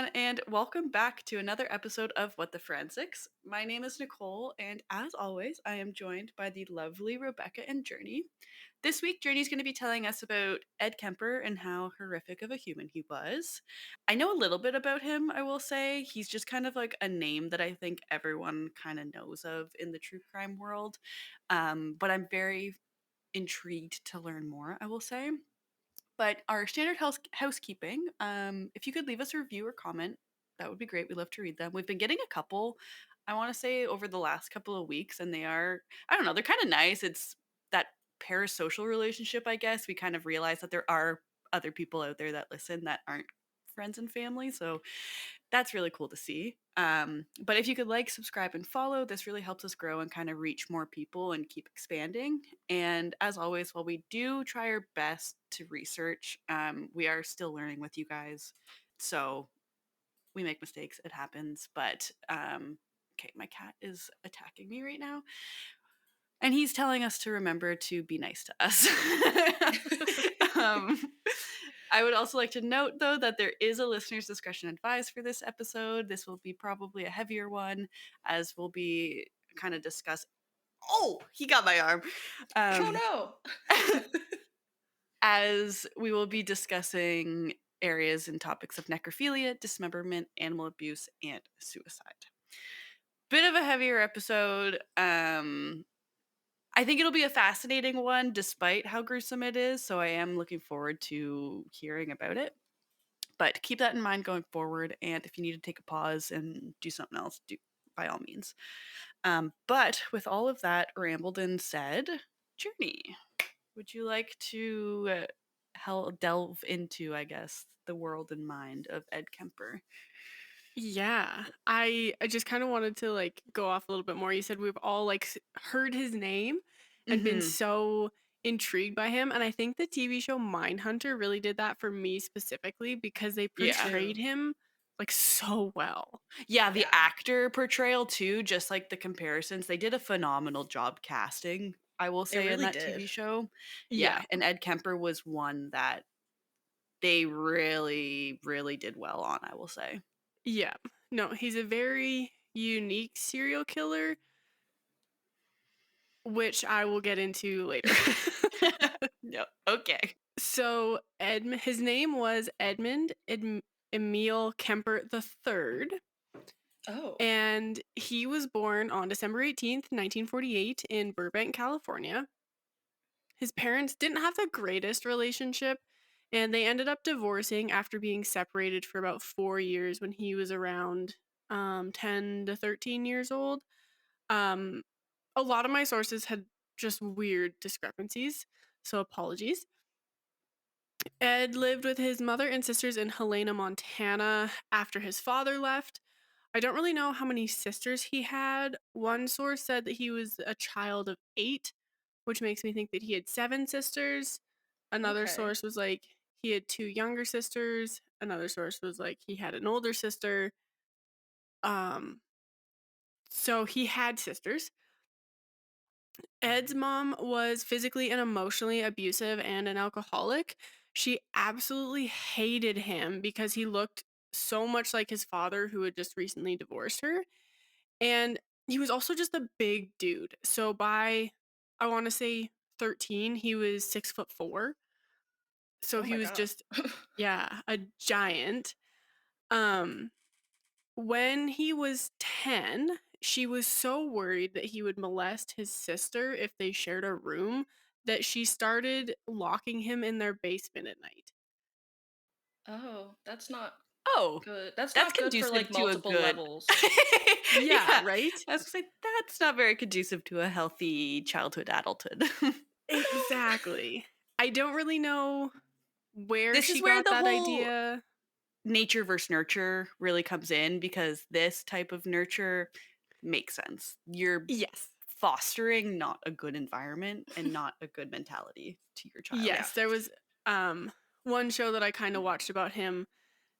everyone, and welcome back to another episode of What the Forensics. My name is Nicole, and as always, I am joined by the lovely Rebecca and Journey. This week, Journey's going to be telling us about Ed Kemper and how horrific of a human he was. I know a little bit about him, I will say. He's just kind of like a name that I think everyone kind of knows of in the true crime world, but I'm very intrigued to learn more, I will say. But our standard housekeeping, if you could leave us a review or comment, that would be great. We love to read them. We've been getting a couple, I want to say, over the last couple of weeks, and they are, I don't know, they're kind of nice. It's that parasocial relationship, I guess. We kind of realize that there are other people out there that listen that aren't friends and family. So that's really cool to see. But if you could like, subscribe, and follow, this really helps us grow and kind of reach more people and keep expanding. And as always, while we do try our best to research, we are still learning with you guys. So we make mistakes, it happens. But okay, my cat is attacking me right now. And he's telling us to remember to be nice to us. um, I would also like to note, though, that there is a listener's discretion advised for this episode. This will be probably a heavier one, as we'll be kind of discuss. Oh, he got my arm. Oh no! As we will be discussing areas and topics of necrophilia, dismemberment, animal abuse, and suicide. Bit of a heavier episode. I think it'll be a fascinating one, despite how gruesome it is. So I am looking forward to hearing about it. But keep that in mind going forward. And if you need to take a pause and do something else, do by all means. But with all of that rambled and said, Journey, would you like to delve into, I guess, the world and mind of Ed Kemper? Yeah, I just kind of wanted to like go off a little bit more. You said we've all like heard his name and been Mm-hmm. so intrigued by him, and I think the TV show Mindhunter really did that for me specifically because they Yeah. portrayed him like so well. Yeah, the Yeah. actor portrayal too, just like the comparisons. They did a phenomenal job casting, I will say, in really that did. TV show. Yeah, Yeah, and Ed Kemper was one that they really, really did well on, I will say. yeah. No, he's a very unique serial killer, which I will get into later. No, okay. So his name was Edmund Emil Kemper III. Oh. And he was born on December 18th, 1948, in Burbank, California. His parents didn't have the greatest relationship, and they ended up divorcing after being separated for about 4 years when he was around 10 to 13 years old. Um, a lot of my sources had just weird discrepancies, so apologies. Ed lived with his mother and sisters in Helena, Montana after his father left. I don't really know how many sisters he had. One source said that he was a child of 8, which makes me think that he had 7 sisters. Another Okay. source was like he had 2 younger sisters. Another source was like he had an older sister. Um, so he had sisters. Ed's mom was physically and emotionally abusive and an alcoholic. She absolutely hated him because he looked so much like his father, who had just recently divorced her. And he was also just a big dude. So by, I want to say 13, he was 6'4". So Oh he my was god. just, yeah, a giant. Um, when he was 10, she was so worried that he would molest his sister if they shared a room that she started locking him in their basement at night. Oh, that's not Oh, good. That's that's not good for conducive like to a multiple good. levels. Yeah, Yeah, right? I was gonna say that's not very conducive to a healthy childhood, adulthood. Exactly. I don't really know where This she is where got the that whole idea. nature versus nurture really comes in, because this type of nurture makes sense. You're Yes. fostering not a good environment and not a good mentality to your child. Yeah. Yes, there was one show that I kind of watched about him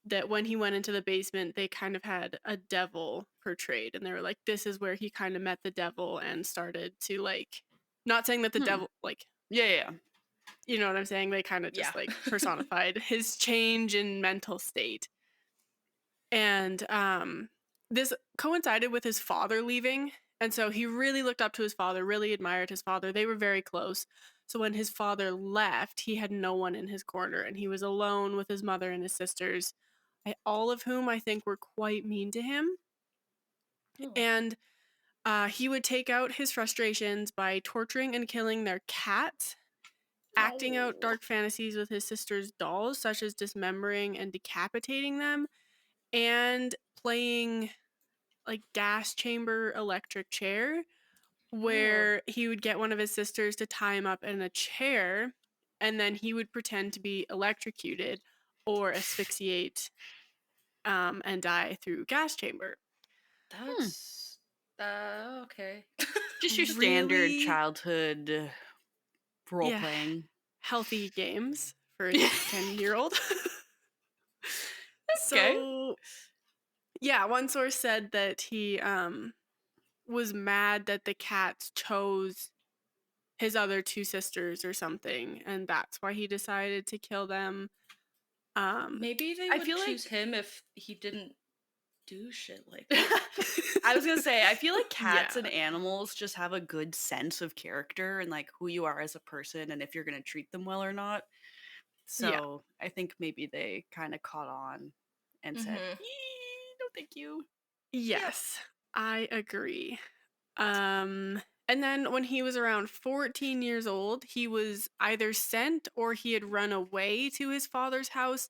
that when he went into the basement, they kind of had a devil portrayed, and they were like, this is where he kind of met the devil and started to like, not saying that the Hmm. devil, like, Yeah. you know what I'm saying? They kind of Yeah. just like personified his change in mental state. And this coincided with his father leaving. And so he really looked up to his father, really admired his father. They were very close. So when his father left, he had no one in his corner and he was alone with his mother and his sisters, all of whom I think were quite mean to him. Oh. And he would take out his frustrations by torturing and killing their cats, acting out No. dark fantasies with his sister's dolls, such as dismembering and decapitating them, and playing like gas chamber electric chair, Oh. where he would get one of his sisters to tie him up in a chair, and then he would pretend to be electrocuted or asphyxiate and die through gas chamber. That's okay. Just your standard Really, childhood role yeah, playing. healthy games for a Okay. 10-year-old. So, yeah, one source said that he was mad that the cats chose his other two sisters or something, and that's why he decided to kill them. Maybe they I would feel choose like him if he didn't do shit like that. I was gonna say, I feel like cats Yeah. and animals just have a good sense of character and like who you are as a person and if you're gonna treat them well or not. Yeah. So I think maybe they kind of caught on and said, Mhm. No, thank you." Yep. Yes, I agree. And then when he was around 14 years old, he was either sent or he had run away to his father's house,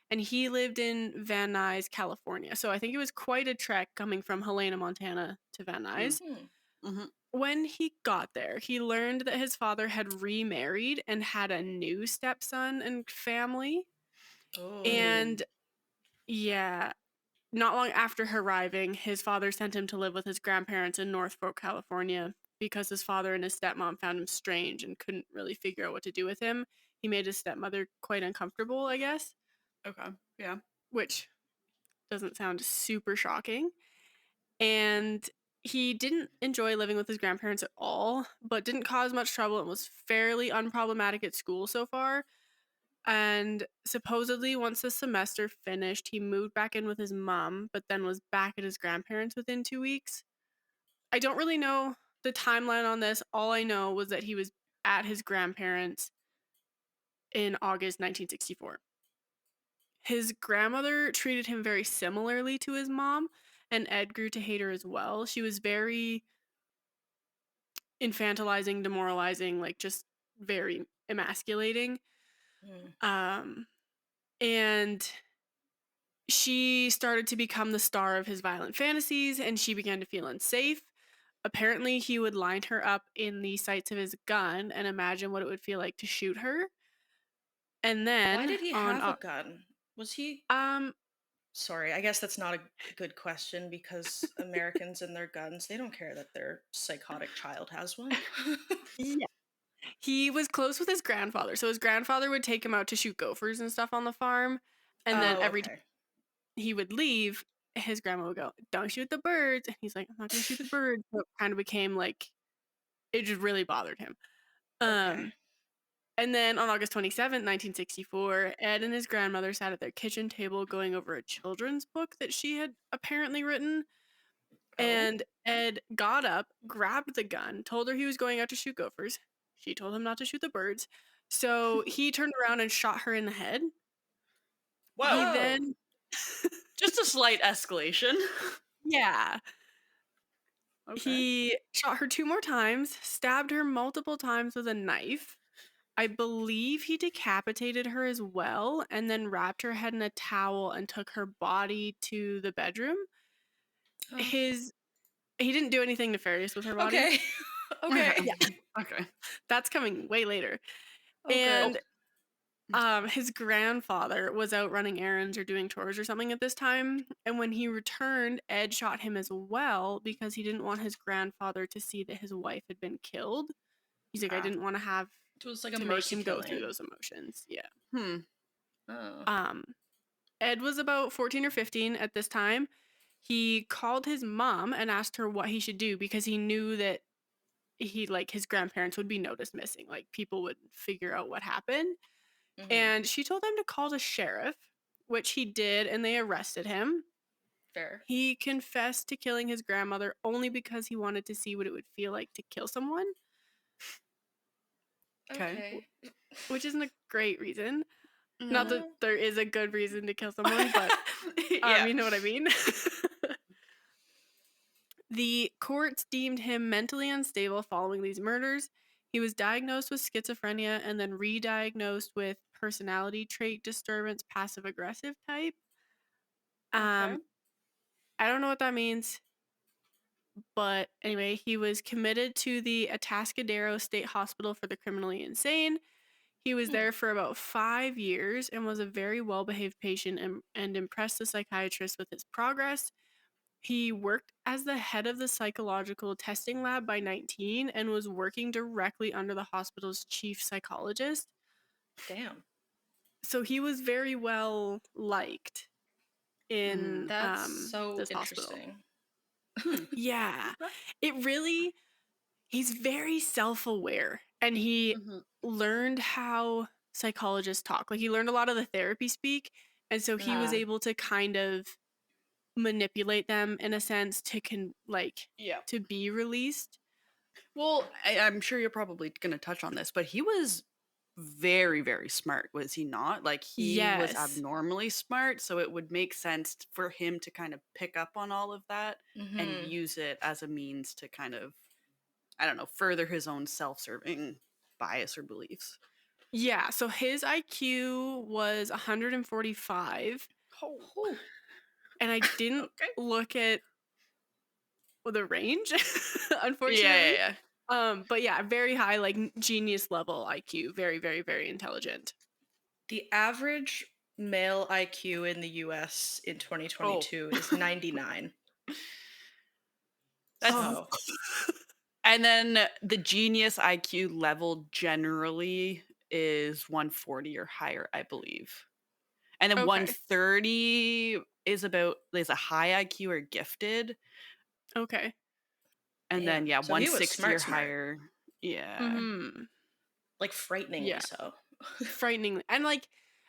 and he lived in Van Nuys, California. So I think it was quite a trek coming from Helena, Montana to Van Nuys. Hmm. Hmm. When he got there, he learned that his father had remarried and had a new stepson and family. Oh. And yeah, not long after arriving, his father sent him to live with his grandparents in North Fork, California, because his father and his stepmom found him strange and couldn't really figure out what to do with him. He made his stepmother quite uncomfortable, I guess, Okay. Yeah. which doesn't sound super shocking. And he didn't enjoy living with his grandparents at all, but didn't cause much trouble and was fairly unproblematic at school so far. And supposedly, once the semester finished, he moved back in with his mom, but then was back at his grandparents within 2 weeks. I don't really know the timeline on this. All I know was that he was at his grandparents in August 1964. His grandmother treated him very similarly to his mom, and Ed grew to hate her as well. She was very infantilizing, demoralizing, like just very emasculating. Mm. Um, and she started to become the star of his violent fantasies, and she began to feel unsafe. Apparently, he would line her up in the sights of his gun and imagine what it would feel like to shoot her. And Why then did he on have a gun? Was he um Sorry, I guess that's not a good question because Americans and their guns, they don't care that their psychotic child has one. yeah, he was close with his grandfather. So his grandfather would take him out to shoot gophers and stuff on the farm, and then Oh, every time okay. he would leave, his grandma would go, "Don't shoot the birds." And he's like, "I'm not going to shoot the birds." So it kind of became like it just really bothered him. Okay. Um And then on August 27th, 1964, Ed and his grandmother sat at their kitchen table going over a children's book that she had apparently written. Oh. And Ed got up, grabbed the gun, told her he was going out to shoot gophers. She told him not to shoot the birds. So he turned around and shot her in the head. He Whoa. Oh. then, Just a slight escalation. yeah, Okay. he shot her 2 more times, stabbed her multiple times with a knife. I believe he decapitated her as well and then wrapped her head in a towel and took her body to the bedroom. Oh. His He didn't do anything nefarious with her body. Okay. Okay. Yeah, Okay. that's coming way later. Okay. And his grandfather was out running errands or doing chores or something at this time, and when he returned, Ed shot him as well because he didn't want his grandfather to see that his wife had been killed. He's like, I Ah. didn't want to have It was like a to make mercy him go through killing. those emotions. Yeah. Hmm. Oh. Um, Ed was about 14 or 15 at this time. He called his mom and asked her what he should do because he knew that his grandparents would be noticed missing. Like people would figure out what happened. Hmm. And she told him to call the sheriff, which he did, and they arrested him. Fair. He confessed to killing his grandmother only because he wanted to see what it would feel like to kill someone, Okay. Okay. which isn't a great reason. Not No. that there is a good reason to kill someone, but Yeah. you know what I mean? The courts deemed him mentally unstable following these murders. He was diagnosed with schizophrenia and then re-diagnosed with personality trait disturbance, passive aggressive type. Okay. I don't know what that means, but anyway, he was committed to the Atascadero State Hospital for the Criminally Insane. He was there for about 5 years and was a very well-behaved patient and impressed the psychiatrist with his progress. He worked as the head of the psychological testing lab by 19 and was working directly under the hospital's chief psychologist. Damn. So he was very well liked in That's so this hospital. interesting. Yeah. It really, he's very self-aware and he Mhm. learned how psychologists talk. Like he learned a lot of the therapy speak, and so he was Ah. able to kind of manipulate them in a sense to Yeah. to be released. Well, I'm sure you're probably going to touch on this, but he was very, very smart, was he not? Like, he was Yes. abnormally smart, so it would make sense for him to kind of pick up on all of that and Mhm. use it as a means to kind of, I don't know, further his own self-serving bias or beliefs. Yeah, so his IQ was 145, Oh. and I didn't Okay. look at the range, Yeah, unfortunately. yeah, yeah. But yeah, very high, like genius level IQ, very, very, very intelligent. The average male IQ in the US in 2022 is 99. That's Oh. So, and then the genius IQ level generally is 140 or higher, I believe. And then Okay. 130 is a high IQ or gifted. Okay. And then damn. So he was 160 or smart. higher. Yeah. Mm-hmm. Like frighteningly Yeah. so. Frighteningly. And like,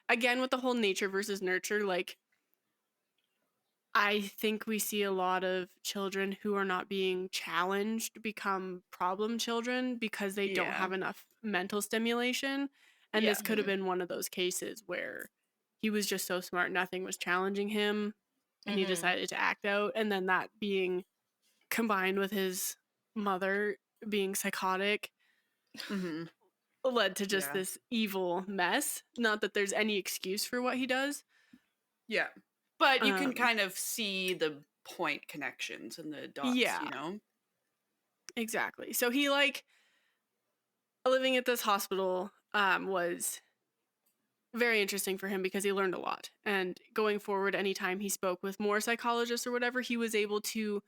again, with the whole nature versus nurture, like, I think we see a lot of children who are not being challenged become problem children because they don't Yeah. have enough mental stimulation. And Yeah. this could have been one of those cases where he was just so smart, nothing was challenging him, and he Mhm. decided to act out. And then that being combined with his mother being psychotic Mhm. led to just Yeah. this evil mess. Not that there's any excuse for what he does. Yeah. But you can Um, kind of see the point connections and the dots, yeah, you know? exactly. So he like living at this hospital was very interesting for him because he learned a lot. And going forward, anytime he spoke with more psychologists or whatever, he was able to,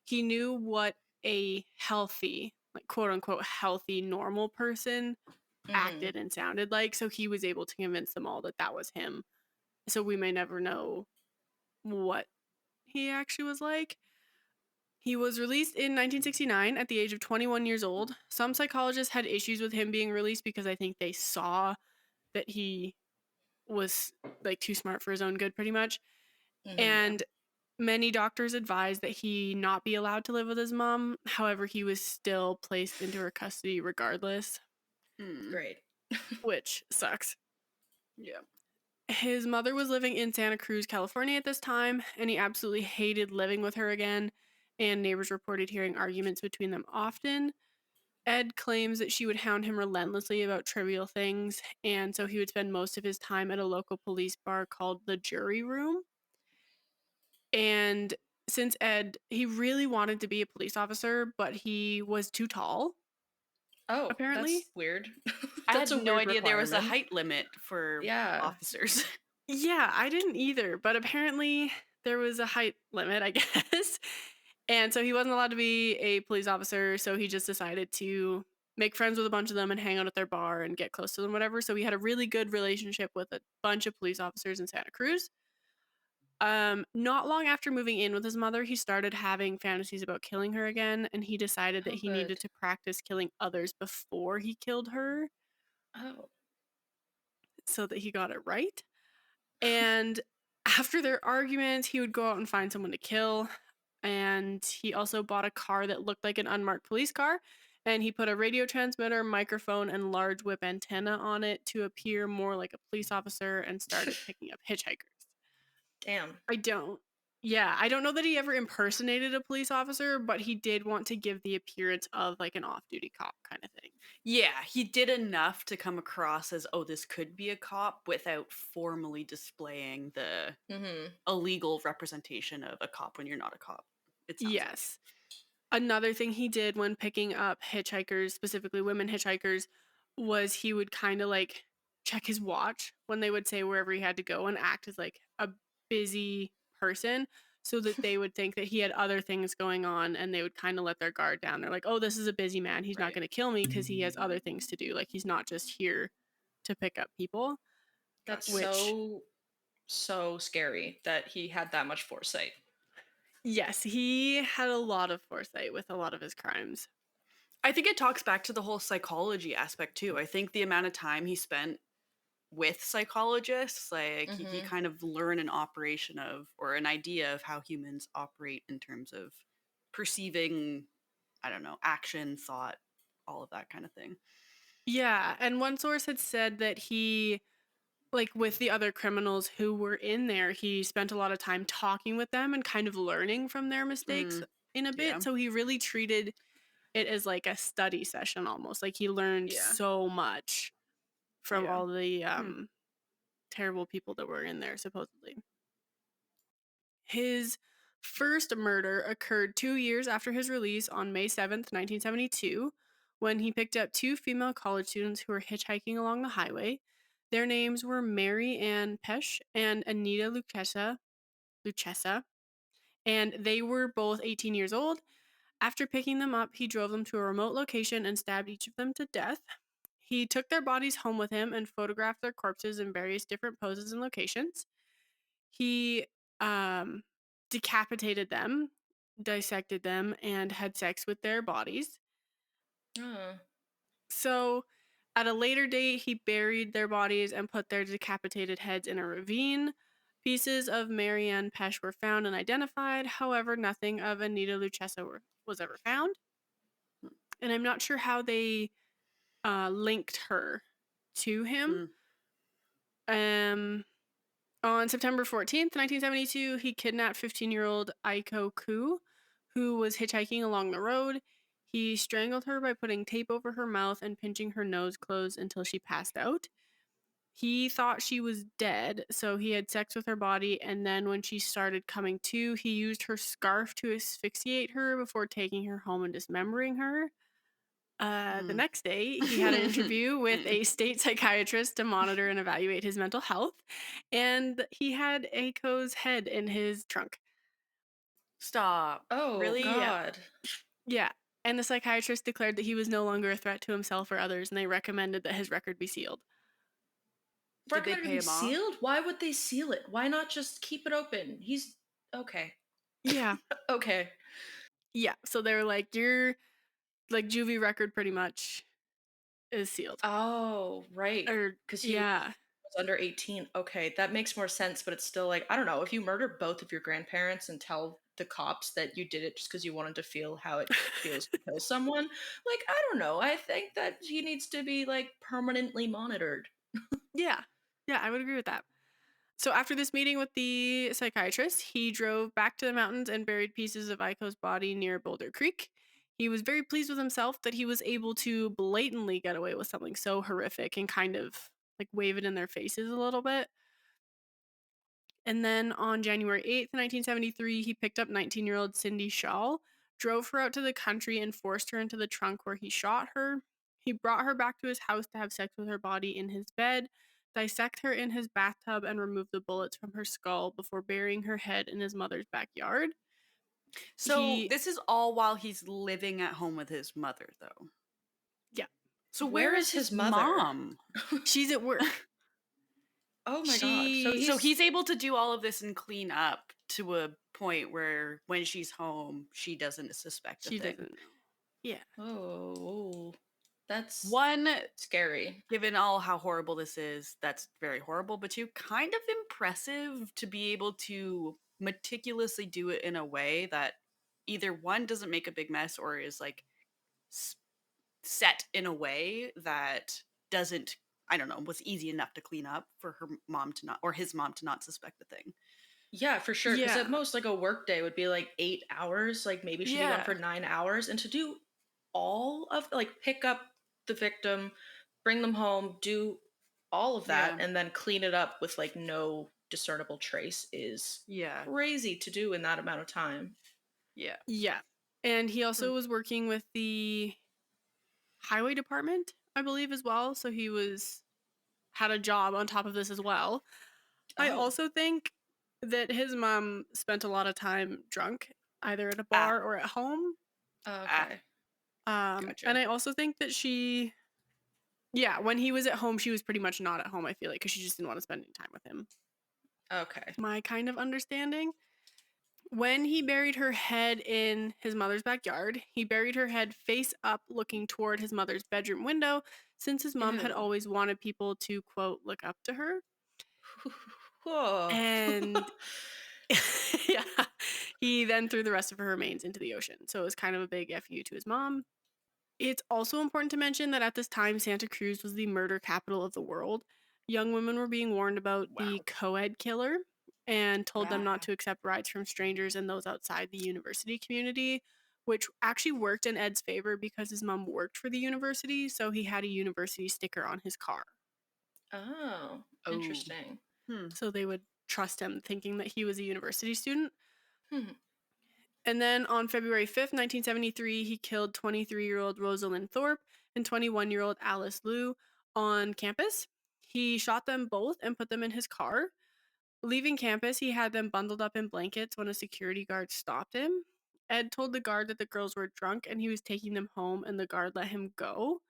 he knew what a healthy, like quote unquote, healthy, normal person Mhm. acted and sounded like. So he was able to convince them all that that was him. So we may never know what he actually was like. He was released in 1969 at the age of 21 years old. Some psychologists had issues with him being released because I think they saw that he was like too smart for his own good, pretty much. Mhm. And many doctors advised that he not be allowed to live with his mom. However, he was still placed into her custody regardless, Great. which sucks. Yeah. His mother was living in Santa Cruz, California at this time, and he absolutely hated living with her again. And neighbors reported hearing arguments between them often. Ed claims that she would hound him relentlessly about trivial things, and so he would spend most of his time at a local police bar called the Jury Room. And since Ed, he really wanted to be a police officer, but he was too tall, Oh, apparently. that's weird. I That's had a no weird idea there was a requirement. height limit for Yeah. officers. Yeah, I didn't either, but apparently there was a height limit, I guess. And so he wasn't allowed to be a police officer, so he just decided to make friends with a bunch of them and hang out at their bar and get close to them, whatever. So he had a really good relationship with a bunch of police officers in Santa Cruz. Not long after moving in with his mother, he started having fantasies about killing her again, and he decided that Oh, he good. needed to practice killing others before he killed her Oh. so that he got it right. And After their arguments, he would go out and find someone to kill. And he also bought a car that looked like an unmarked police car. And he put a radio transmitter, microphone, and large whip antenna on it to appear more like a police officer and started picking up hitchhikers. Damn. I don't know that he ever impersonated a police officer, but he did want to give the appearance of like an off-duty cop kind of thing. Yeah, he did enough to come across as, oh, this could be a cop without formally displaying the illegal representation of a cop when you're not a cop. It sounds like. Yes. Another thing he did when picking up hitchhikers, specifically women hitchhikers, was he would kind of like check his watch when they would say wherever he had to go and act as like a busy person so that they would think that he had other things going on and they would kind of let their guard down. They're like, oh, this is a busy man. He's not Right. going to kill me because he has other things to do. Like, he's not just here to pick up people. That's Which- so scary that he had that much foresight. Yes, he had a lot of foresight with a lot of his crimes. I think it talks back to the whole psychology aspect too. I think the amount of time he spent with psychologists, like he kind of learned an operation of, or an idea of how humans operate in terms of perceiving, I don't know, action, thought, all of that kind of thing. Yeah, and one source had said that he, like with the other criminals who were in there, he spent a lot of time talking with them and kind of learning from their mistakes in a bit. yeah. So he really treated it as like a study session almost. Like he learned so much from all the terrible people that were in there, supposedly. His first murder occurred 2 years after his release on May 7th, 1972, when he picked up two female college students who were hitchhiking along the highway. Their names were Mary Ann Pesch and Anita Lucchesa, and they were both 18 years old. After picking them up, he drove them to a remote location and stabbed each of them to death. He took their bodies home with him and photographed their corpses in various different poses and locations. He decapitated them, dissected them, and had sex with their bodies. So, at a later date, he buried their bodies and put their decapitated heads in a ravine. Pieces of Marianne Pesch were found and identified. However, nothing of Anita Lucchesa was ever found. And I'm not sure how they linked her to him. On September 14th, 1972, he kidnapped 15-year-old Aiko Ku, who was hitchhiking along the road. He strangled her by putting tape over her mouth and pinching her nose closed until she passed out. He thought she was dead, so he had sex with her body, and then when she started coming to, he used her scarf to asphyxiate her before taking her home and dismembering her. The next day, he had an interview with a state psychiatrist to monitor and evaluate his mental health, and he had Aiko's head in his trunk. Stop. Oh, really? God. Yeah. And the psychiatrist declared that he was no longer a threat to himself or others, and they recommended that his record be sealed. Did they pay him off? Sealed? Why would they seal it? Why not just keep it open? He's okay. Yeah. Okay. Yeah. So they were like, your like juvie record pretty much is sealed. Oh, right. Because he was under 18. Okay, that makes more sense, but it's still like, I don't know, if you murder both of your grandparents and tell the cops that you did it just because you wanted to feel how it feels to kill someone, like, I don't know. I think that he needs to be like permanently monitored. Yeah, I would agree with that. So after this meeting with the psychiatrist, he drove back to the mountains and buried pieces of Aiko's body near Boulder Creek. He was very pleased with himself that he was able to blatantly get away with something so horrific and kind of like wave it in their faces a little bit. And then on January 8th, 1973, he picked up 19-year-old Cindy Shaw, drove her out to the country, and forced her into the trunk where he shot her. He brought her back to his house to have sex with her body in his bed, dissect her in his bathtub, and remove the bullets from her skull before burying her head in his mother's backyard. So this is all while he's living at home with his mother, though. Yeah. So where is his mom? She's at work. Oh my God. So he's able to do all of this and clean up to a point where when she's home, she doesn't suspect a thing. Doesn't know. Yeah. Oh. That's One, scary. given all how horrible this is, that's very horrible, but two, kind of impressive to be able to meticulously do it in a way that either one doesn't make a big mess or is like set in a way that doesn't, I don't know, was easy enough to clean up for her mom to not, or his mom to not suspect the thing. Yeah, for sure. Because at Yeah. most, like a work day would be like 8 hours. Like maybe she'd be gone for Yeah. 9 hours, and to do all of like pick up the victim, bring them home, do all of that, Yeah. and then clean it up with like no discernible trace is Yeah. crazy to do in that amount of time. Yeah. Yeah. And he also was working with the highway department, I believe, as well. So he had a job on top of this as well. I Oh. also think that his mom spent a lot of time drunk, either at a Ah. bar or at home. Okay. Gotcha. And I also think that when he was at home, she was pretty much not at home, I feel like, because she just didn't want to spend any time with him. Okay. My kind of understanding. When he buried her head in his mother's backyard, he buried her head face up, looking toward his mother's bedroom window, since his mom had Ew. always wanted people to, quote, look up to her. Whoa. And yeah, he then threw the rest of her remains into the ocean. So it was kind of a big FU to his mom. It's also important to mention that at this time, Santa Cruz was the murder capital of the world. Young women were being warned about the co-ed killer and told them not to accept rides from strangers and those outside the university community, which actually worked in Ed's favor because his mom worked for the university, so he had a university sticker on his car. Oh, interesting. So they would trust him, thinking that he was a university student. Hmm. And then on February 5th, 1973, he killed 23-year-old Rosalind Thorpe and 21-year-old Alice Liu on campus. He shot them both and put them in his car. Leaving campus, he had them bundled up in blankets when a security guard stopped him. Ed told the guard that the girls were drunk and he was taking them home, and the guard let him go.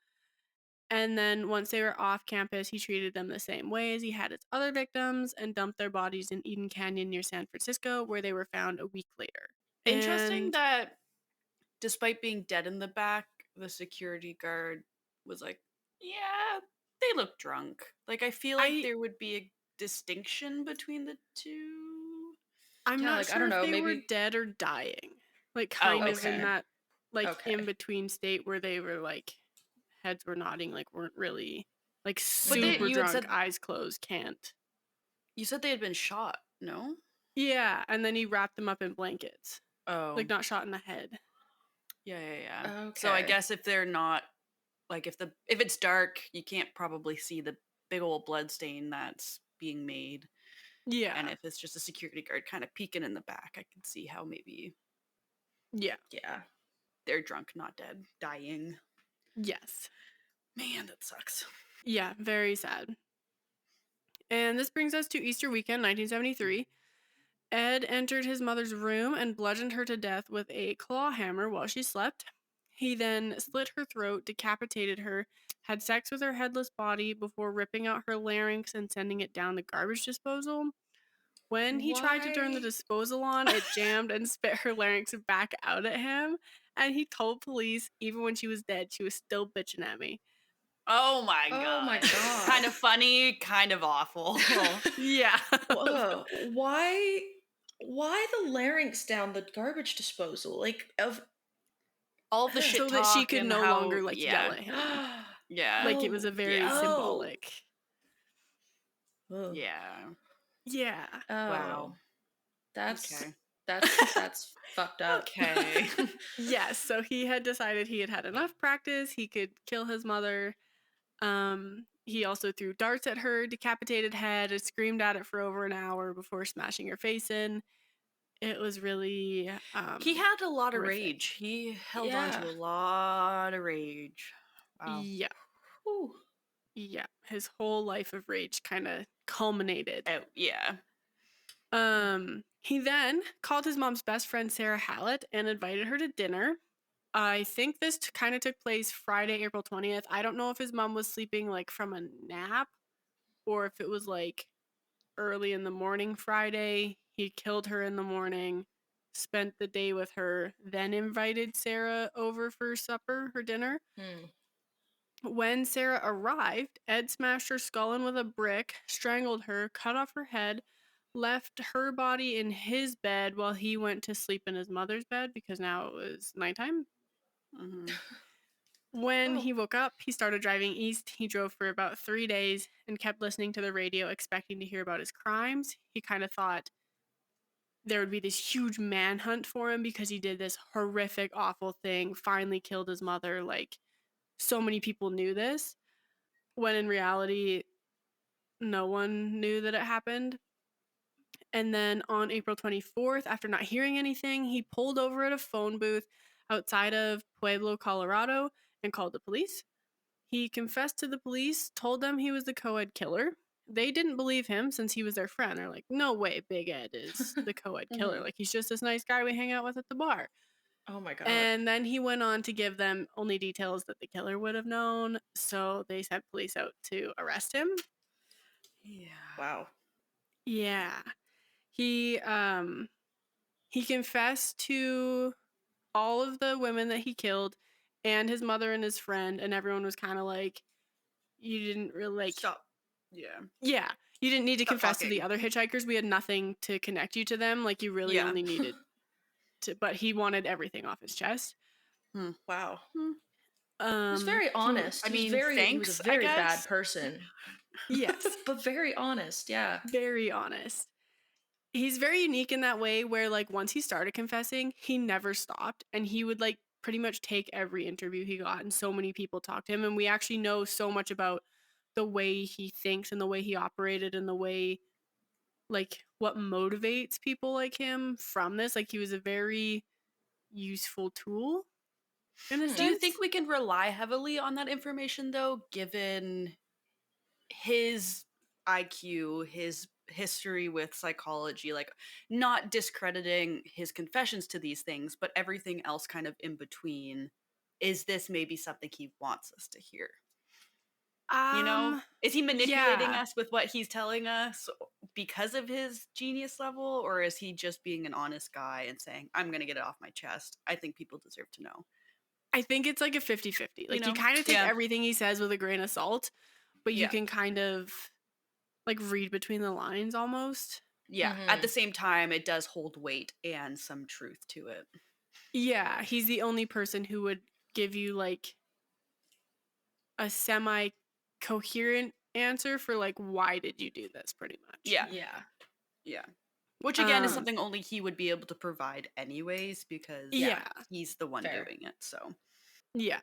And then once they were off campus, he treated them the same way as he had his other victims and dumped their bodies in Eden Canyon near San Francisco, where they were found a week later. Interesting that despite being dead in the back, the security guard was like, yeah, they look drunk. Like, I feel like there would be a distinction between the two. I'm not sure I don't know, if they were maybe dead or dying. Like, kind of in okay. that, like, in-between state where they were, like, heads were nodding, like, weren't really, like, super you had drunk, said, eyes closed, can't. you said they had been shot, no? Yeah, and then he wrapped them up in blankets. Oh. Like, not shot in the head. Yeah. Okay. So I guess if they're not, like, if it's dark, you can't probably see the big old blood stain that's being made. Yeah. And if it's just a security guard kind of peeking in the back, I can see how maybe. Yeah. They're drunk, not dead, dying. Yes. Man, that sucks. Yeah, very sad. And this brings us to Easter weekend, 1973. Ed entered his mother's room and bludgeoned her to death with a claw hammer while she slept. He then slit her throat, decapitated her, had sex with her headless body before ripping out her larynx and sending it down the garbage disposal. When he tried to turn the disposal on, it jammed and spit her larynx back out at him. And he told police, even when she was dead, she was still bitching at me. Oh my god. Oh my god. Kind of funny, kind of awful. Yeah. Whoa. Why the larynx down the garbage disposal? Like of all the shit so talk that she could and no how, longer like yell at him. Yeah. Like it was a very symbolic. Yeah. Yeah. Oh. Wow. That's okay. that's fucked up. Okay. Yes, so he had decided he had had enough practice. He could kill his mother. He also threw darts at her decapitated head and screamed at it for over an hour before smashing her face in. It was really he had a lot horrific. of rage. He held on to a lot of rage. Wow. Yeah. Ooh. Yeah. His whole life of rage kind of culminated. Oh, yeah. He then called his mom's best friend Sarah Hallett and invited her to dinner. I think this kind of took place Friday, April 20th. I don't know if his mom was sleeping like from a nap or if it was like early in the morning Friday. He killed her in the morning, spent the day with her, then invited Sarah over for supper, her dinner. When Sarah arrived, Ed smashed her skull in with a brick, strangled her, cut off her head, left her body in his bed while he went to sleep in his mother's bed because now it was nighttime. Mhm. When he woke up, he started driving east. He drove for about 3 days and kept listening to the radio, expecting to hear about his crimes. He kind of thought there would be this huge manhunt for him because he did this horrific, awful thing, finally killed his mother. Like, so many people knew this, when in reality, no one knew that it happened. And then on April 24th, after not hearing anything, he pulled over at a phone booth outside of Pueblo, Colorado, and called the police. He confessed to the police, told them he was the co-ed killer. They didn't believe him since he was their friend. They're like, no way, Big Ed is the co-ed killer. Like, he's just this nice guy we hang out with at the bar. Oh my God. And then he went on to give them only details that the killer would have known. So they sent police out to arrest him. Yeah. Wow. Yeah. He confessed to all of the women that he killed and his mother and his friend, and everyone was kind of like, you didn't really like Stop. Yeah. Yeah. You didn't need to Stop confess to the talking. other hitchhikers. We had nothing to connect you to them. Like, you really Yeah. only needed to, but he wanted everything off his chest. Wow. He Um was very honest. I He mean, was thanks, a I very bad guess. person. Yes. But very honest, yeah. Very honest. He's very unique in that way where, like, once he started confessing, he never stopped, and he would, like, pretty much take every interview he got, and so many people talked to him, and we actually know so much about the way he thinks and the way he operated and the way, like, what motivates people like him from this. Like, he was a very useful tool in a Do you sense. think we can rely heavily on that information, though, given his IQ, his history with psychology, like not discrediting his confessions to these things, but everything else kind of in between? Is this maybe something he wants us to hear? You know, is he manipulating Yeah. us with what he's telling us because of his genius level, or is he just being an honest guy and saying, I'm going to get it off my chest? I think people deserve to know. I think it's like a 50-50. Like, you know? kind of take Yeah. everything he says with a grain of salt, but you Yeah. can kind of, like, read between the lines almost. Yeah. At the same time, it does hold weight and some truth to it. Yeah, he's the only person who would give you, like, a semi-coherent answer for, like, why did you do this, pretty much. Yeah. Yeah. Yeah. Which again is something only he would be able to provide anyways, because Yeah. he's the one Fair. doing it. So Yeah.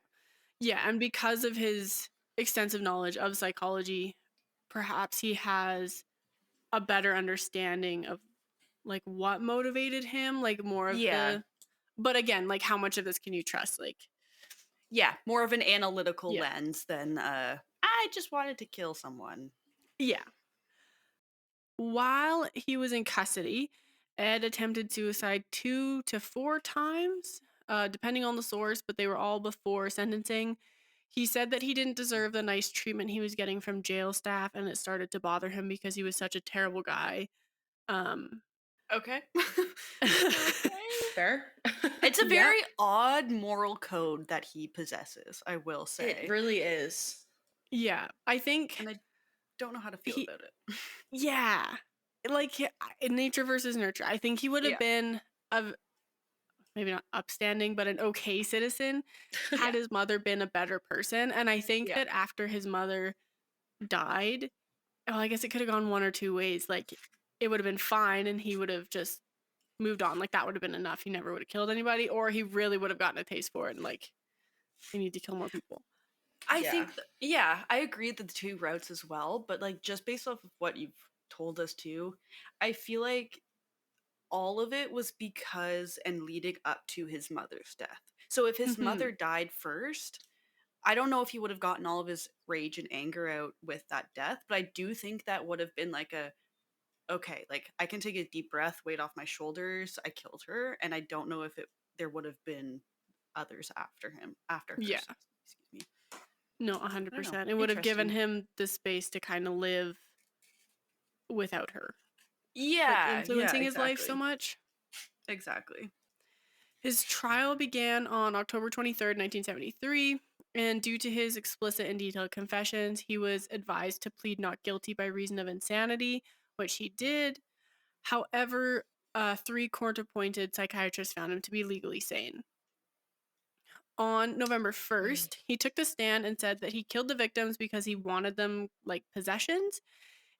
Yeah, and because of his extensive knowledge of psychology, perhaps he has a better understanding of, like, what motivated him, like, more of the, but again, like, how much of this can you trust? Like, yeah, more of an analytical Yeah. lens than I just wanted to kill someone. yeah. While he was in custody, Ed attempted suicide 2 to 4 times, depending on the source, but they were all before sentencing. He said that he didn't deserve the nice treatment he was getting from jail staff, and it started to bother him because he was such a terrible guy. Okay. Fair. It's a very odd moral code that he possesses, I will say. It really is. Yeah, I think, and I don't know how to feel about it. Yeah, like, in nature versus nurture. I think he would have been a, maybe not upstanding, but an okay citizen had his mother been a better person. And I think that after his mother died, well, I guess it could have gone one or two ways. Like, it would have been fine and he would have just moved on. Like, that would have been enough. He never would have killed anybody, or he really would have gotten a taste for it and, like, they need to kill more people. I think, I agree with the two routes as well, but, like, just based off of what you've told us too, I feel like all of it was because and leading up to his mother's death. So if his mother died first, I don't know if he would have gotten all of his rage and anger out with that death, but I do think that would have been like okay, like, I can take a deep breath, weight off my shoulders, I killed her, and I don't know if there would have been others after her. Yeah. Excuse me. No, 100%. It would have given him the space to kind of live without her. Yeah. Influencing his life so much. Exactly. His trial began on October 23rd, 1973. And due to his explicit and detailed confessions, he was advised to plead not guilty by reason of insanity, which he did. However, 3 court-appointed psychiatrists found him to be legally sane. On November 1st, he took the stand and said that he killed the victims because he wanted them like possessions,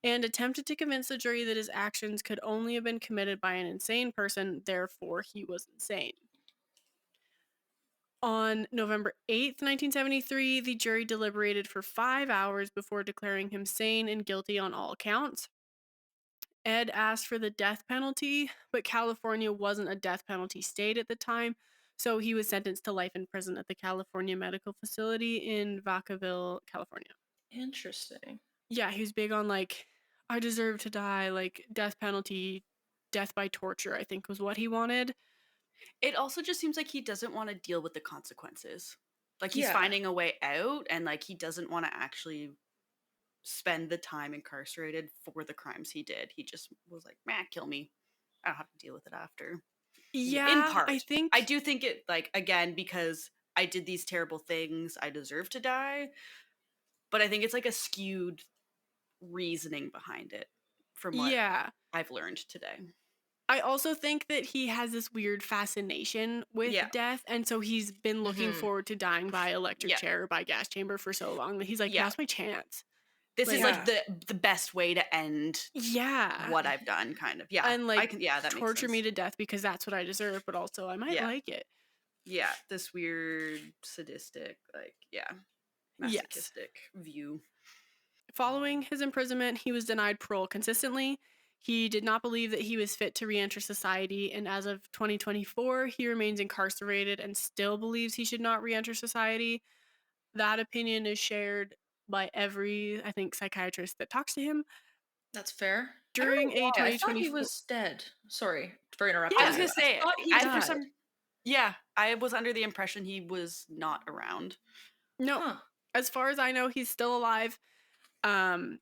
and attempted to convince the jury that his actions could only have been committed by an insane person, therefore he was insane. On November 8th, 1973, the jury deliberated for 5 hours before declaring him sane and guilty on all counts. Ed asked for the death penalty, but California wasn't a death penalty state at the time, so he was sentenced to life in prison at the California Medical Facility in Vacaville, California. Interesting. Yeah, he was big on, like, I deserve to die, like, death penalty, death by torture, I think was what he wanted. It also just seems like he doesn't want to deal with the consequences. Like, he's finding a way out, and, like, he doesn't want to actually spend the time incarcerated for the crimes he did. He just was like, man, kill me. I don't have to deal with it after. Yeah, in part. I do think it, like, again, because I did these terrible things, I deserve to die. But I think it's like a skewed reasoning behind it from what I've learned today. I also think that he has this weird fascination with death, and so he's been looking forward to dying by electric chair or by gas chamber for so long that he's like, now's my chance. This is like the best way to end what I've done, kind of. Yeah. And like, that torture me to death because that's what I deserve, but also I might like it. Yeah, this weird, sadistic, like, masochistic view. Following his imprisonment, he was denied parole consistently. He did not believe that he was fit to re-enter society, and as of 2024, he remains incarcerated and still believes he should not re-enter society. That opinion is shared by every, I think, psychiatrist that talks to him. That's fair. During a 2024... I thought he was dead. Sorry for interrupting. I was going to say, I was under the impression he was not around. No. As far as I know, he's still alive.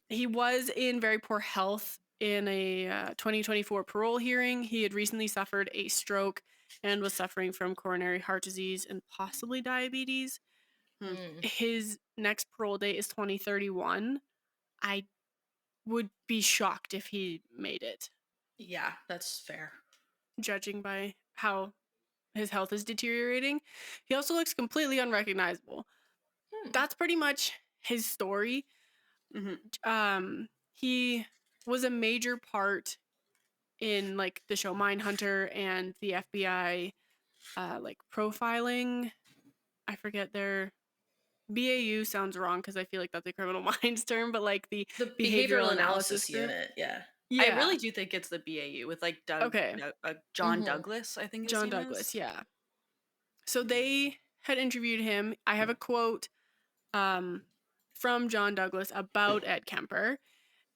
He was in very poor health in a 2024 parole hearing. He had recently suffered a stroke and was suffering from coronary heart disease and possibly diabetes. His next parole date is 2031. I would be shocked if he made it. Yeah, that's fair. Judging by how his health is deteriorating. He also looks completely unrecognizable. That's pretty much his story. He was a major part in like the show Mindhunter and the FBI like profiling. I forget their BAU sounds wrong because I feel like that's a criminal minds term, but like the behavioral analysis unit. Yeah. I really do think it's the BAU with like John Douglas, I think his John name Douglas, is. yeah. So they had interviewed him. I have a quote from John Douglas about Ed Kemper,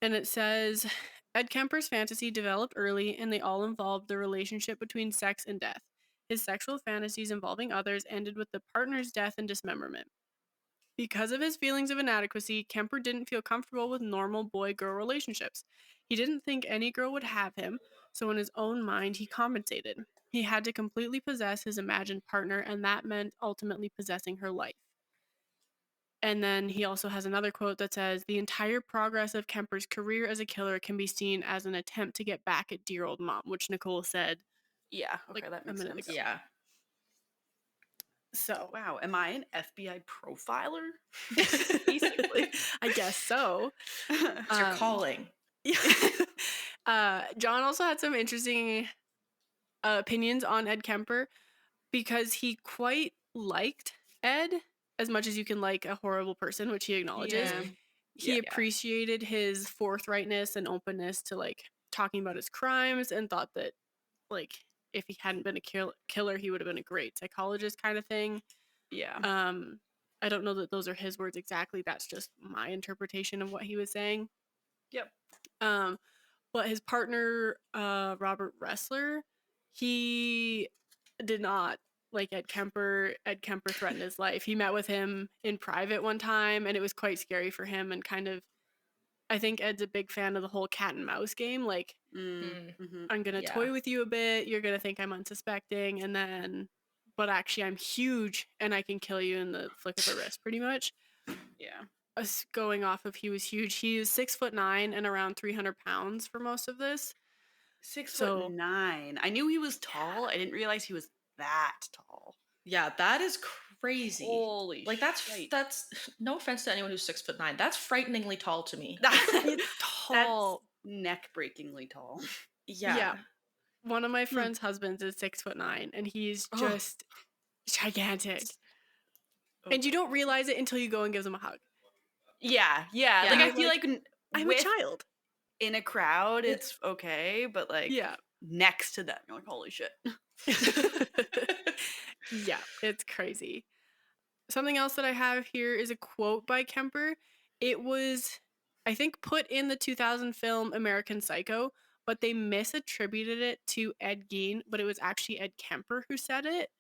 and it says, Ed Kemper's fantasy developed early, and they all involved the relationship between sex and death. His sexual fantasies involving others ended with the partner's death and dismemberment. Because of his feelings of inadequacy, Kemper didn't feel comfortable with normal boy-girl relationships. He didn't think any girl would have him, so in his own mind, he compensated. He had to completely possess his imagined partner, and that meant ultimately possessing her life. And then he also has another quote that says, the entire progress of Kemper's career as a killer can be seen as an attempt to get back at dear old mom, which Nicole said. Yeah, okay, that makes sense. Ago. Yeah. So. Wow, am I an FBI profiler? Basically. I guess so. It's your calling. John also had some interesting opinions on Ed Kemper because he quite liked Ed as much as you can like a horrible person, which he acknowledges. He appreciated his forthrightness and openness to like talking about his crimes and thought that like if he hadn't been a killer, he would have been a great psychologist kind of thing. Yeah. I don't know that those are his words exactly. That's just my interpretation of what he was saying. Yep. But his partner, Robert Ressler, he did not like Ed Kemper. Ed Kemper threatened his life. He met with him in private one time, and it was quite scary for him. And kind of, I think Ed's a big fan of the whole cat and mouse game. Like, I'm going to toy with you a bit. You're going to think I'm unsuspecting. And then but actually I'm huge and I can kill you in the flick of a wrist, pretty much. Yeah. Us going off of he was huge. He is 6'9" and around 300 pounds for most of this. 6'9". I knew he was tall. I didn't realize he was that tall. Yeah, that is crazy. Holy like shit. that's no offense to anyone who's 6'9". That's frighteningly tall to me. It's tall. That's neck-breakingly tall. Yeah. One of my friend's husbands is 6'9", and he's just gigantic. And you don't realize it until you go and give him a hug. Yeah. Like, I feel like I'm a child. In a crowd, it's okay, but like next to them, you're like, holy shit. Yeah, it's crazy. Something else that I have here is a quote by Kemper. It was, I think, put in the 2000 film American Psycho, but they misattributed it to Ed Gein, but it was actually Ed Kemper who said it.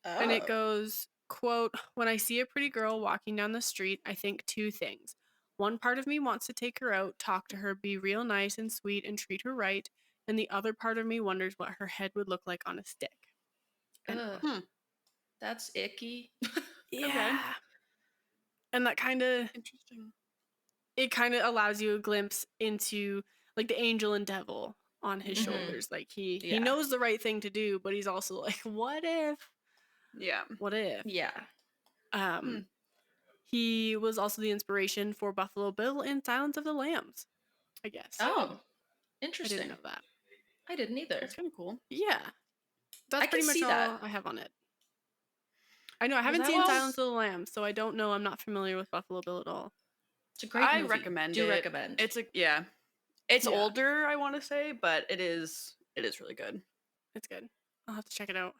And it goes, quote, "When I see a pretty girl walking down the street, I think two things. One part of me wants to take her out, talk to her, be real nice and sweet and treat her right. And the other part of me wonders what her head would look like on a stick." That's icky. Yeah. Okay. And that kind of... Interesting. It kind of allows you a glimpse into like the angel and devil on his shoulders. Like he knows the right thing to do, but he's also like, what if? Yeah. What if? Yeah. He was also the inspiration for Buffalo Bill in Silence of the Lambs, I guess. Oh, interesting. I didn't know that. I didn't either. That's kind of cool. Yeah. That's pretty much all I have on it. I know I haven't seen Silence of the Lambs, so I don't know. I'm not familiar with Buffalo Bill at all. It's a great movie. I recommend it. recommend. It's older, I want to say, but it is really good. It's good. I'll have to check it out.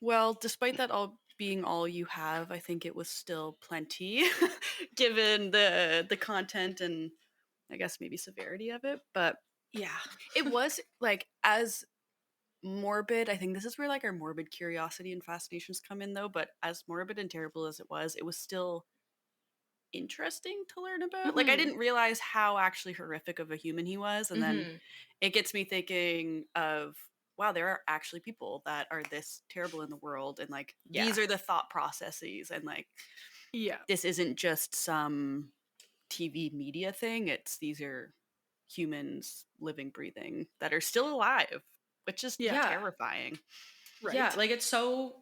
Well, despite that all being all you have, I think it was still plenty, given the content and I guess maybe severity of it. But yeah, it was like as morbid. I think this is where like our morbid curiosity and fascinations come in, though. But as morbid and terrible as it was still interesting to learn about. Like I didn't realize how actually horrific of a human he was, and then it gets me thinking of, wow, there are actually people that are this terrible in the world, and like these are the thought processes, and like this isn't just some TV media thing. These are humans living, breathing that are still alive, which is terrifying. Right. Yeah, like it's so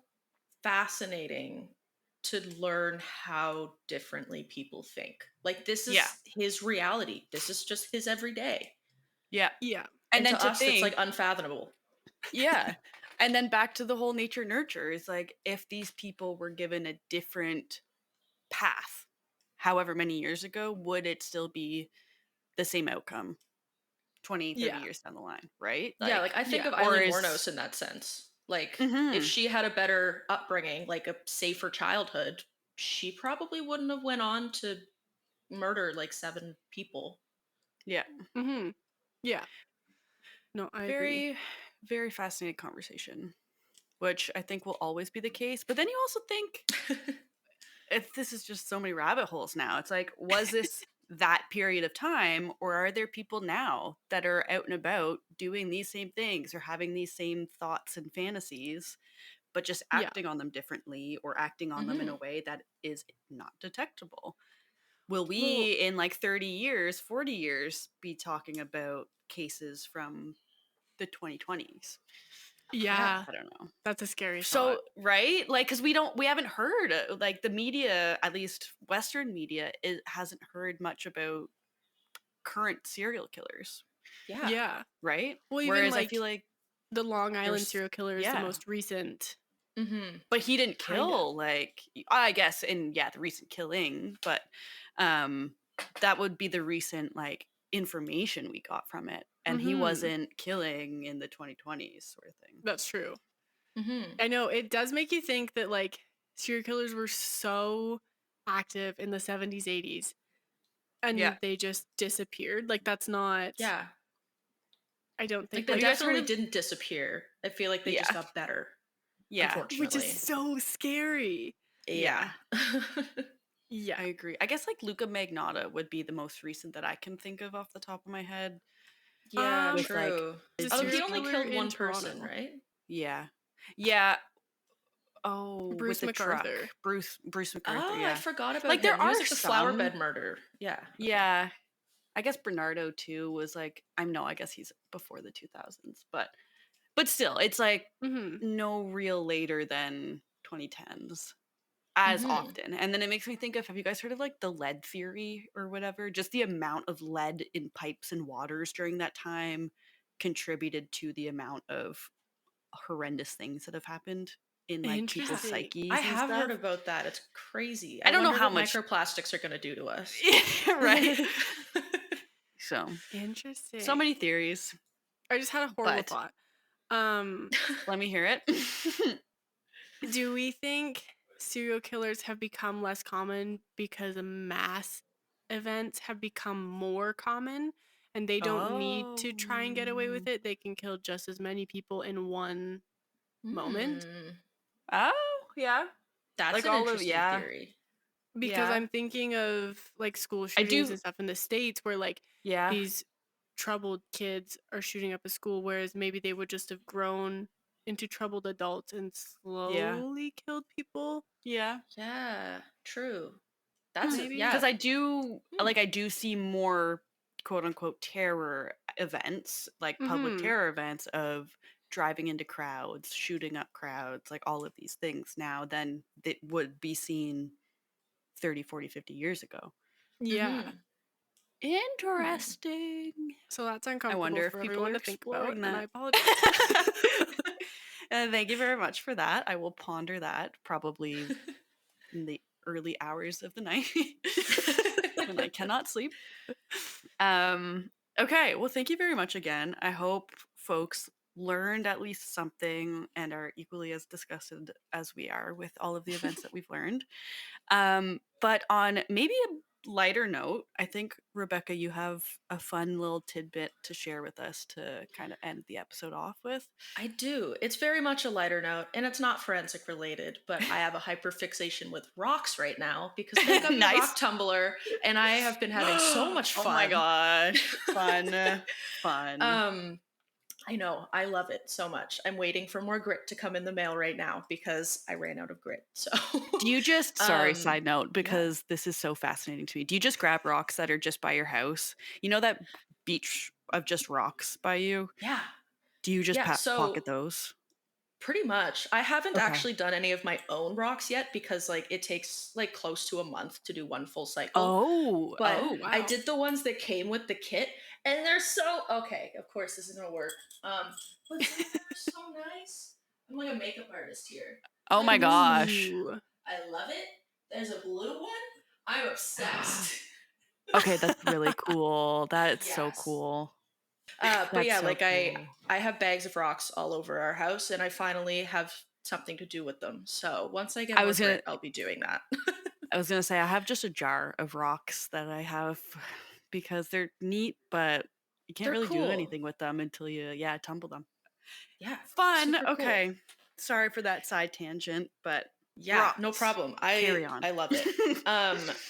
fascinating to learn how differently people think. Like this is his reality. This is just his everyday. Yeah. And then to us, it's like unfathomable. Yeah. And then back to the whole nature nurture is like, if these people were given a different path, however many years ago, would it still be the same outcome 20, 30 years down the line, right? Like, like I think of Eileen Wuornos in that sense. Like if she had a better upbringing, like a safer childhood, she probably wouldn't have went on to murder like 7 people. Yeah. Yeah. No, I agree. Very fascinating conversation, which I think will always be the case. But then you also think, if this is just so many rabbit holes now, it's like, was this that period of time, or are there people now that are out and about doing these same things or having these same thoughts and fantasies, but just acting on them differently, or acting on them in a way that is not detectable? Will we in like 30 years, 40 years be talking about cases from the 2020s? Yeah. I don't know. That's a scary thought. So, right? Like, because we haven't heard, like the media, at least Western media, hasn't heard much about current serial killers. Yeah. Right? Well, even whereas like I feel like the Long Island serial killer is the most recent. But he didn't kill, like, I guess in the recent killing, but that would be the recent like information we got from it, and he wasn't killing in the 2020s sort of thing. That's true. I know it does make you think that like serial killers were so active in the 70s, 80s, and they just disappeared. Like that's not. Yeah. I don't think like they definitely didn't disappear. I feel like they just got better. Yeah, unfortunately. Which is so scary. Yeah. Yeah, I agree. I guess like Luca Magnotta would be the most recent that I can think of off the top of my head. Yeah, with, true. Like, he only killed one person, right? Yeah. Oh, with Bruce the truck. MacArthur. Bruce MacArthur, Oh, I yeah. forgot about Like, him. there He was are like the flower some. bed murder. Yeah. Okay. Yeah. I guess Bernardo too was like, I guess he's before the 2000s, but still, it's like Mhm. no real later than 2010s as Mm-hmm. often. And then it makes me think of, have you guys heard of like the lead theory or whatever? Just the amount of lead in pipes and waters during that time contributed to the amount of horrendous things that have happened in like people's Interesting. I psyches and have heard stuff. about that. It's crazy. I I don't know wonder how what much, microplastics are going to do to us. right? So Interesting. many theories, I just had a horrible but thought. let me hear it. Do we think serial killers have become less common because mass events have become more common and they don't need Oh. to try and get away with it? They can kill just as many people in one moment? Oh, yeah. That's Like an all of, interesting yeah. theory. Because Yeah. I'm thinking of like school I shootings do, and stuff in the States where like yeah. these troubled kids are shooting up a school, whereas maybe they would just have grown into troubled adults and Yeah. slowly killed people. Yeah. Yeah, true. Maybe. Because Yeah. I do see more quote unquote terror events, like public Mm-hmm. terror events of driving into crowds, shooting up crowds, like all of these things now than that would be seen 30, 40, 50 years ago. Yeah. Mm-hmm. Interesting. So that's I uncomfortable wonder if for people everyone are to think about, exploring and I that. apologize. And thank you very much for that. I will ponder that probably in the early hours of the night when I cannot sleep. Okay, well, thank you very much again. I hope folks learned at least something and are equally as disgusted as we are with all of the events that we've learned. But on maybe a lighter note, I think, Rebecca, you have a fun little tidbit to share with us to kind of end the episode off with. I do. It's very much a lighter note, and it's not forensic related, but I have a hyperfixation with rocks right now because thank God we have Nice. rock tumbler, and I have been having so much fun. Oh my gosh. Fun. Fun. I know. I love it so much. I'm waiting for more grit to come in the mail right now because I ran out of grit. So Do you just, sorry, side note, yeah. because this is so fascinating to me. Do you just grab rocks that are just by your house? You know that beach of just rocks by you? Yeah. Do you just Yeah. pocket So those? pretty much. I haven't Okay. actually done any of my own rocks yet because like it takes like close to a month to do one full cycle. Oh, But Oh, wow. I did the ones that came with the kit and they're so okay. Of course this is gonna work. But they're so nice. I'm like a makeup artist here. oh Like, my gosh. Ooh. I love it. There's a blue one. I'm obsessed. Okay, that's really cool. That's so Yes. cool. But That's yeah, so like cool. I have bags of rocks all over our house, and I finally have something to do with them. So once I get I more was gonna grit, I'll be doing that. say I have just a jar of rocks that I have because they're neat, but you can't They're really do cool. anything with them until you tumble them. Yeah, Fun. super cool. Okay. Sorry for that side tangent, but Yeah, no rocks. problem. Carry on. I love it.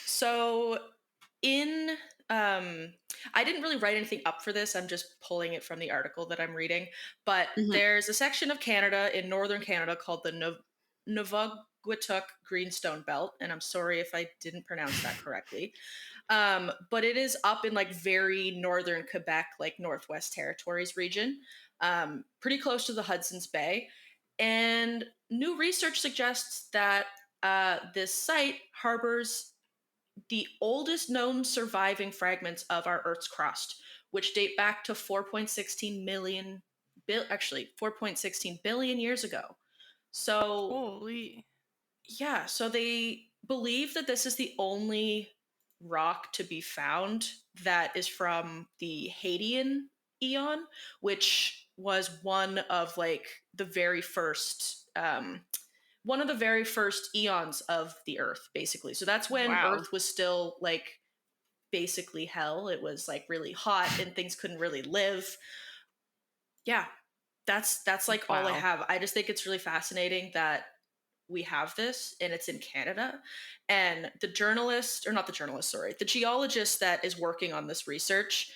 So in I didn't really write anything up for this. I'm just pulling it from the article that I'm reading. But Mhm. there's a section of Canada in northern Canada called the Novagwituk Greenstone Belt, and I'm sorry if I didn't pronounce that correctly. But it is up in like very northern Quebec, like Northwest Territories region, pretty close to the Hudson's Bay. And new research suggests that this site harbors the oldest known surviving fragments of our Earth's crust, which date back to 4.16 million, actually 4.16 billion years ago. So Holy. yeah, so they believe that this is the only rock to be found that is from the Hadean eon, which was one of like the very first one of the very first eons of the Earth, basically. So that's when Wow. Earth was still like basically hell. It was like really hot and things couldn't really live. Yeah, that's like all I Wow. have. I just think it's really fascinating that we have this and it's in Canada. And the journalist, or not the journalist, sorry, the geologist that is working on this research,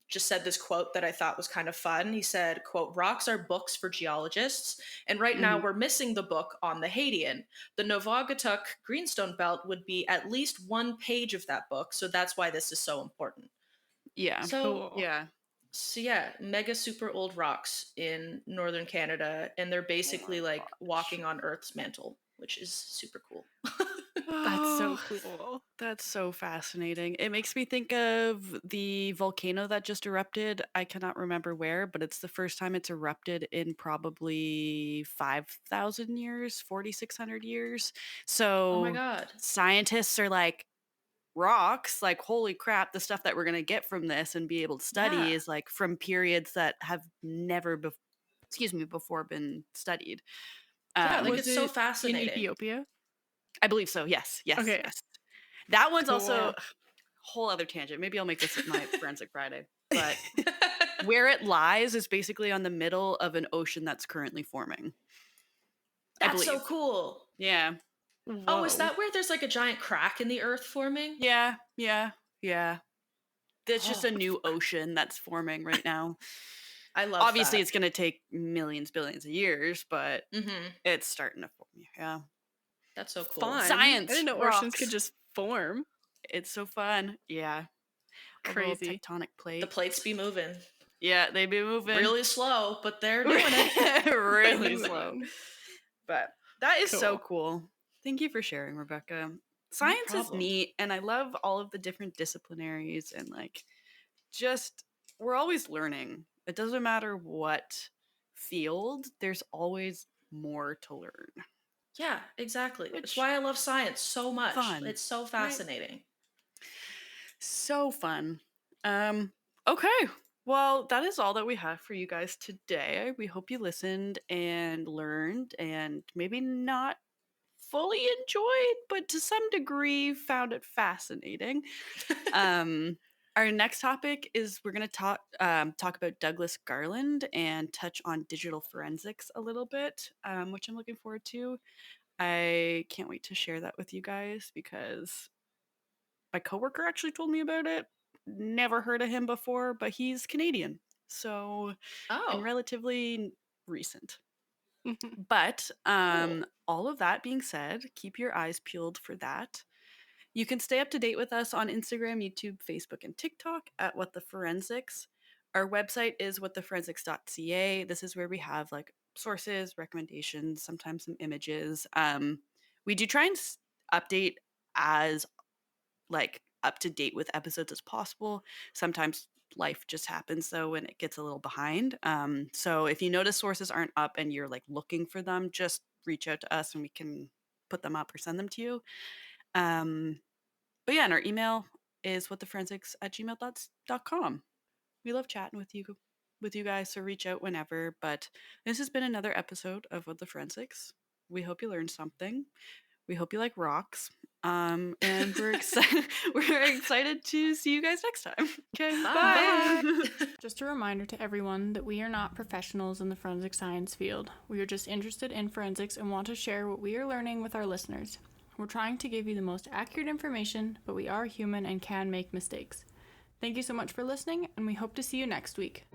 just said this quote that I thought was kind of fun. He said, quote, "Rocks are books for geologists, and right now we're missing the book on the Hadean. The Novagatuk Greenstone Belt would be at least one page of that book, so that's why this is so important." Yeah. So, Cool. so yeah, mega super old rocks in northern Canada, and they're basically like walking on Earth's mantle, which is super cool. That's so cool. That's so fascinating. It makes me think of the volcano that just erupted. I cannot remember where, but it's the first time it's erupted in probably 5,000 years, 4,600 years. So, oh my God. scientists are like, rocks, like, holy crap, the stuff that we're going to get from this and be able to study is like from periods that have never before been studied. Yeah, like Was it's so it fascinating. in Ethiopia? I believe so. Yes. Okay. Yes. That one's also Cool. whole other tangent. Maybe I'll make this my Forensic Friday. But where it lies is basically on the middle of an ocean that's currently forming. That's so cool. Yeah. Oh, is Whoa. that where there's like a giant crack in the earth forming? Yeah. There's just a new ocean that's forming right now. I love Obviously, that. it's going to take millions, billions of years, but it's starting to form. Yeah. That's so cool. Fun. Science. I didn't know rocks. oceans could just form. It's so fun. Yeah. Crazy. Tectonic plate. The plates be moving. Yeah, they be moving. Really slow, but they're doing it. Really slow. But that is so Cool. cool. Thank you for sharing, Rebecca. Science is neat, and I love all of the different disciplinaries, and like, just, we're always learning. It doesn't matter what field, there's always more to learn. Yeah, exactly. That's why I love science so much. Fun. It's so fascinating. Right. So fun. Okay. Well, that is all that we have for you guys today. We hope you listened and learned and maybe not fully enjoyed, but to some degree found it fascinating. Our next topic is we're going to talk about Douglas Garland and touch on digital forensics a little bit, which I'm looking forward to. I can't wait to share that with you guys because my coworker actually told me about it. Never heard of him before, but he's Canadian, so and relatively recent. But all of that being said, keep your eyes peeled for that. You can stay up to date with us on Instagram, YouTube, Facebook, and TikTok at What the Forensics. Our website is whattheforensics.ca. This is where we have like sources, recommendations, sometimes some images. We do try and update as like up to date with episodes as possible. Sometimes life just happens though when it gets a little behind. So if you notice sources aren't up and you're like looking for them, just reach out to us and we can put them up or send them to you. But yeah, and our email is whattheforensics@gmail.com. We love chatting with you guys, so reach out whenever. But this has been another episode of What the Forensics. We hope you learned something. We hope you like rocks. And we're excited. We're excited to see you guys next time. Okay, bye. Just a reminder to everyone that we are not professionals in the forensic science field. We are just interested in forensics and want to share what we are learning with our listeners. We're trying to give you the most accurate information, but we are human and can make mistakes. Thank you so much for listening, and we hope to see you next week.